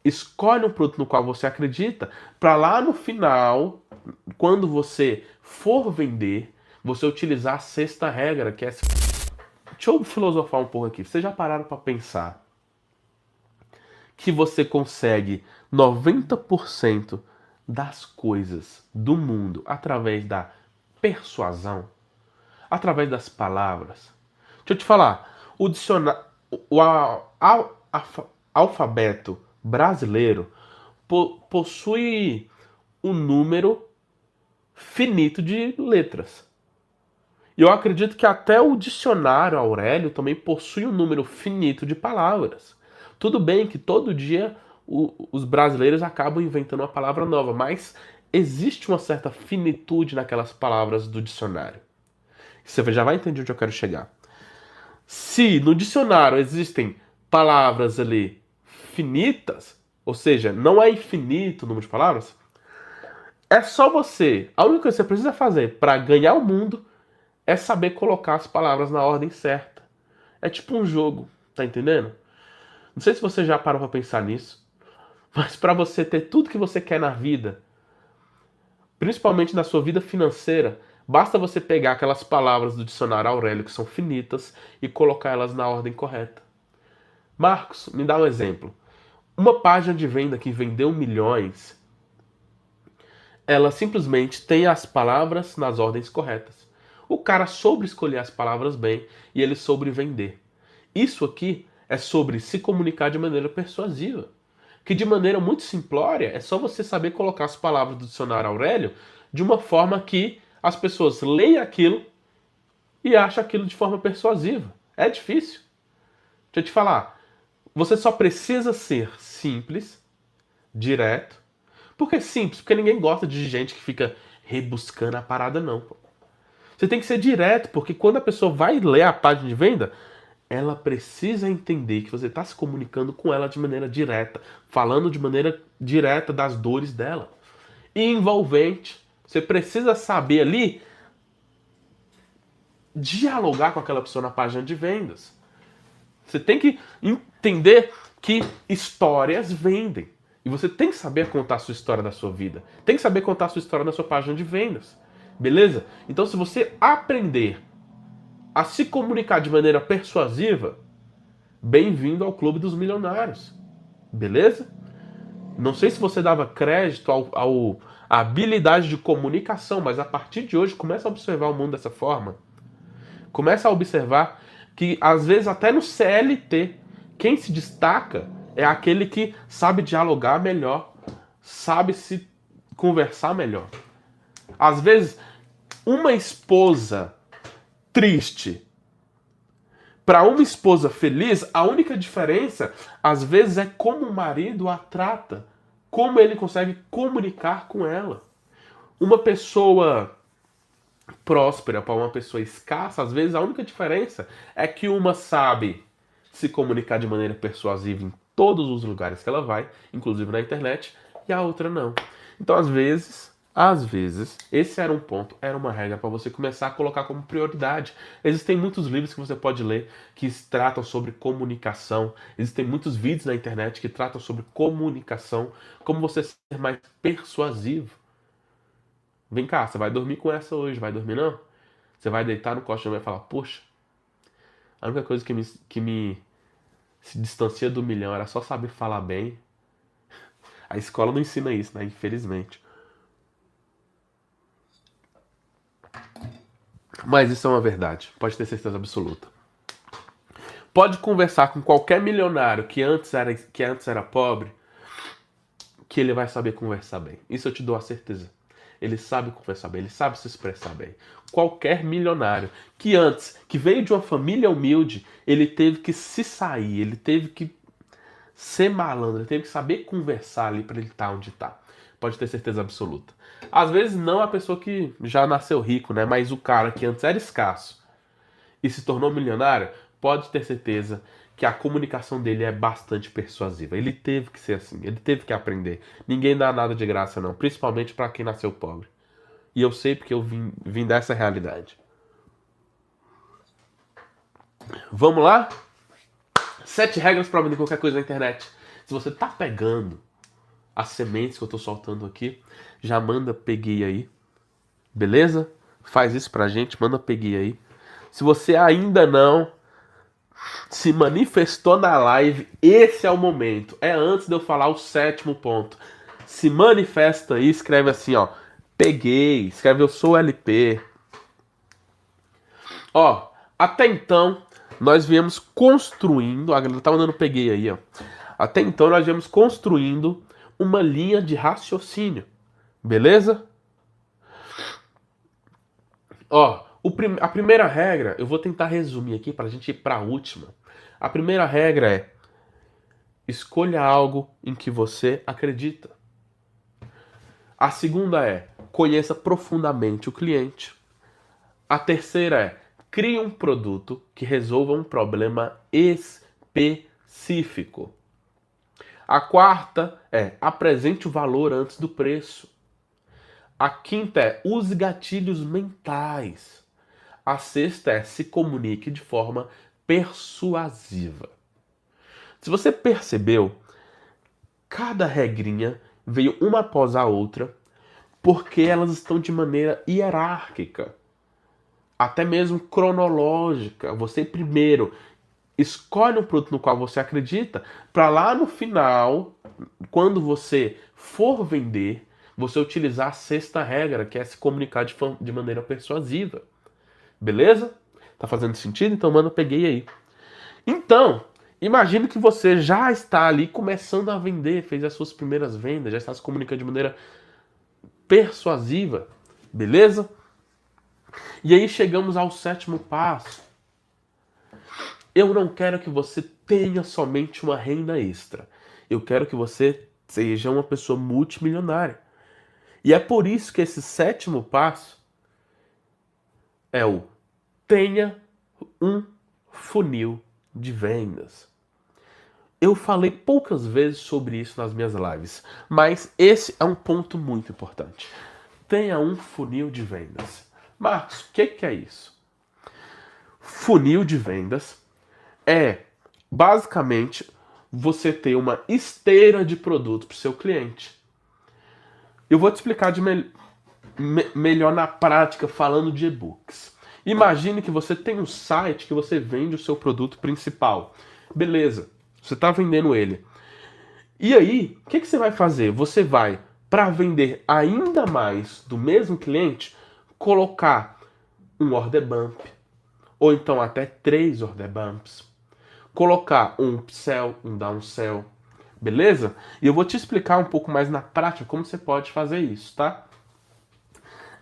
Escolhe um produto no qual você acredita, para lá no final, quando você for vender, você utilizar a sexta regra, que é... Deixa eu filosofar um pouco aqui. Vocês já pararam para pensar que você consegue 90% das coisas do mundo através da persuasão, através das palavras? Deixa eu te falar, o dicionário, alfabeto brasileiro possui um número finito de letras. E eu acredito que até o dicionário Aurélio também possui um número finito de palavras. Tudo bem que todo dia os brasileiros acabam inventando uma palavra nova, mas existe uma certa finitude naquelas palavras do dicionário. Você já vai entender onde eu quero chegar. Se no dicionário existem palavras ali finitas, ou seja, não é infinito o número de palavras, é só você. A única coisa que você precisa fazer para ganhar o mundo é saber colocar as palavras na ordem certa. É tipo um jogo, tá entendendo? Não sei se você já parou pra pensar nisso, mas para você ter tudo que você quer na vida, principalmente na sua vida financeira, basta você pegar aquelas palavras do dicionário Aurélio que são finitas e colocar elas na ordem correta. Marcos, me dá um exemplo. Uma página de venda que vendeu milhões, ela simplesmente tem as palavras nas ordens corretas. O cara soube escolher as palavras bem e ele soube vender. Isso aqui é sobre se comunicar de maneira persuasiva. Que de maneira muito simplória é só você saber colocar as palavras do dicionário Aurélio de uma forma que as pessoas leem aquilo e acham aquilo de forma persuasiva. É difícil. Deixa eu te falar. Você só precisa ser simples, direto. Por que simples? Porque ninguém gosta de gente que fica rebuscando a parada, não. Você tem que ser direto, porque quando a pessoa vai ler a página de venda, ela precisa entender que você está se comunicando com ela de maneira direta, falando de maneira direta das dores dela. E envolvente. Você precisa saber ali dialogar com aquela pessoa na página de vendas. Você tem que entender que histórias vendem. E você tem que saber contar a sua história da sua vida. Tem que saber contar a sua história na sua página de vendas. Beleza? Então, se você aprender a se comunicar de maneira persuasiva, bem-vindo ao Clube dos Milionários. Beleza? Não sei se você dava crédito à habilidade de comunicação, mas a partir de hoje começa a observar o mundo dessa forma. Começa a observar que, às vezes, até no CLT, quem se destaca é aquele que sabe dialogar melhor, sabe se conversar melhor. Às vezes, uma esposa triste para uma esposa feliz, a única diferença, às vezes, é como o marido a trata, como ele consegue comunicar com ela. Uma pessoa próspera para uma pessoa escassa, às vezes a única diferença é que uma sabe se comunicar de maneira persuasiva em todos os lugares que ela vai, inclusive na internet, e a outra não. Então, às vezes, esse era um ponto, era uma regra para você começar a colocar como prioridade. Existem muitos livros que você pode ler que tratam sobre comunicação. Existem muitos vídeos na internet que tratam sobre comunicação, como você ser mais persuasivo. Vem cá, você vai dormir com essa hoje, vai dormir não? Você vai deitar no colchão e vai falar, poxa, a única coisa que me se distancia do milhão era só saber falar bem. A escola não ensina isso, né? Infelizmente. Mas isso é uma verdade, pode ter certeza absoluta. Pode conversar com qualquer milionário que antes era pobre, que ele vai saber conversar bem. Isso eu te dou a certeza. Ele sabe conversar bem, ele sabe se expressar bem. Qualquer milionário que veio de uma família humilde, ele teve que se sair, ele teve que ser malandro, ele teve que saber conversar ali para ele estar onde está. Pode ter certeza absoluta. Às vezes não a pessoa que já nasceu rico, né? Mas o cara que antes era escasso e se tornou milionário, pode ter certeza que a comunicação dele é bastante persuasiva. Ele teve que ser assim, ele teve que aprender. Ninguém dá nada de graça não, principalmente para quem nasceu pobre. E eu sei porque eu vim dessa realidade. Vamos lá? 7 regras para vender qualquer coisa na internet. Se você tá pegando as sementes que eu tô soltando aqui, já manda peguei aí, beleza? Faz isso pra gente, manda peguei aí. Se você ainda não se manifestou na live, esse é o momento. É antes de eu falar o 7º ponto. Se manifesta aí, escreve assim, ó. Peguei, escreve eu sou LP. Ó, até então nós viemos construindo, a galera tá mandando peguei aí, ó. Até então nós viemos construindo uma linha de raciocínio, beleza? Ó, a primeira regra, eu vou tentar resumir aqui pra gente ir pra última. A primeira regra é: escolha algo em que você acredita. A segunda é: conheça profundamente o cliente. A terceira é: crie um produto que resolva um problema específico. A quarta é: apresente o valor antes do preço. A quinta é: use gatilhos mentais. A sexta é: se comunique de forma persuasiva. Se você percebeu, cada regrinha veio uma após a outra, porque elas estão de maneira hierárquica, até mesmo cronológica. Você primeiro escolhe um produto no qual você acredita, para lá no final, quando você for vender, você utilizar a sexta regra, que é se comunicar de maneira persuasiva. Beleza? Tá fazendo sentido? Então, mano, eu peguei aí. Então, imagine que você já está ali começando a vender, fez as suas primeiras vendas, já está se comunicando de maneira persuasiva, beleza? E aí chegamos ao 7º passo. Eu não quero que você tenha somente uma renda extra. Eu quero que você seja uma pessoa multimilionária. E é por isso que esse 7º passo é o tenha um funil de vendas. Eu falei poucas vezes sobre isso nas minhas lives, mas esse é um ponto muito importante. Tenha um funil de vendas. Marcos, o que é isso? Funil de vendas é basicamente você ter uma esteira de produto para o seu cliente. Eu vou te explicar melhor na prática falando de e-books. Imagine que você tem um site que você vende o seu produto principal. Beleza, você está vendendo ele. E aí, o que você vai fazer? Você vai, para vender ainda mais do mesmo cliente, colocar um order bump, ou então até 3 order bumps. Colocar um upsell, um downsell, beleza? E eu vou te explicar um pouco mais na prática como você pode fazer isso, tá?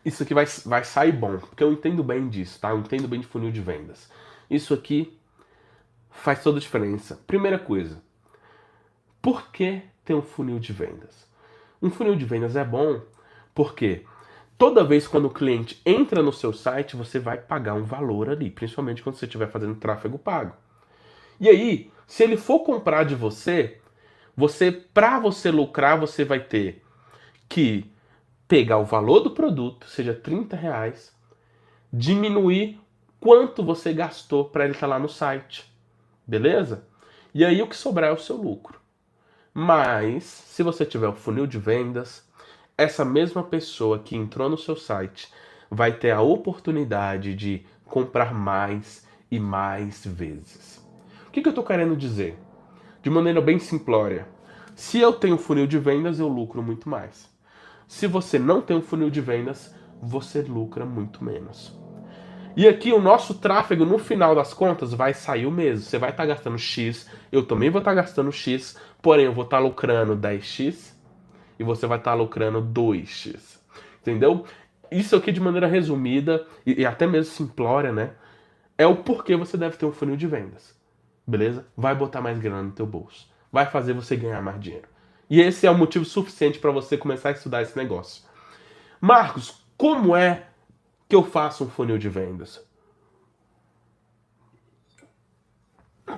Isso aqui vai sair bom, porque eu entendo bem disso, tá? Eu entendo bem de funil de vendas. Isso aqui faz toda a diferença. Primeira coisa, por que ter um funil de vendas? Um funil de vendas é bom porque toda vez quando o cliente entra no seu site, você vai pagar um valor ali, principalmente quando você estiver fazendo tráfego pago. E aí, se ele for comprar de você, para você lucrar, você vai ter que pegar o valor do produto, seja R$ 30, diminuir quanto você gastou para ele estar lá no site. Beleza? E aí o que sobrar é o seu lucro. Mas, se você tiver o funil de vendas, essa mesma pessoa que entrou no seu site vai ter a oportunidade de comprar mais e mais vezes. O que eu estou querendo dizer? De maneira bem simplória. Se eu tenho funil de vendas, eu lucro muito mais. Se você não tem um funil de vendas, você lucra muito menos. E aqui o nosso tráfego, no final das contas, vai sair o mesmo. Você vai estar gastando X, eu também vou estar gastando X, porém eu vou estar lucrando 10X e você vai estar lucrando 2X. Entendeu? Isso aqui de maneira resumida e até mesmo simplória, né? É o porquê você deve ter um funil de vendas. Beleza? Vai botar mais grana no teu bolso. Vai fazer você ganhar mais dinheiro. E esse é o motivo suficiente para você começar a estudar esse negócio. Marcos, como é que eu faço um funil de vendas?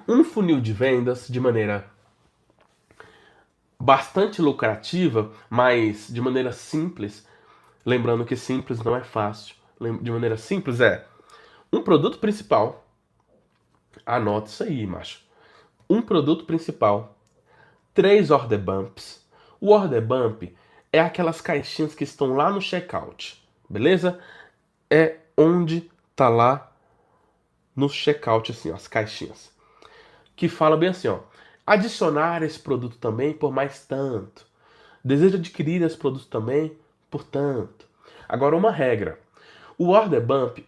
Um funil de vendas de maneira bastante lucrativa, mas de maneira simples, lembrando que simples não é fácil. De maneira simples é um produto principal. Anota isso aí, macho. Um produto principal, 3 order bumps. O order bump é aquelas caixinhas que estão lá no checkout, beleza? É onde tá lá no checkout, assim, ó, as caixinhas. Que fala bem assim, ó. Adicionar esse produto também por mais tanto. Deseja adquirir esse produto também por tanto. Agora, uma regra. O order bump...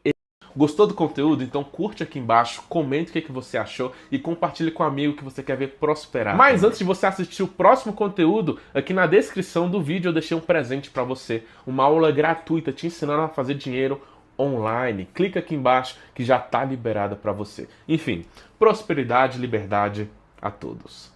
Gostou do conteúdo? Então curte aqui embaixo, comente o que você achou e compartilhe com um amigo que você quer ver prosperar. Mas antes de você assistir o próximo conteúdo, aqui na descrição do vídeo eu deixei um presente para você. Uma aula gratuita te ensinando a fazer dinheiro online. Clica aqui embaixo que já está liberada para você. Enfim, prosperidade e liberdade a todos.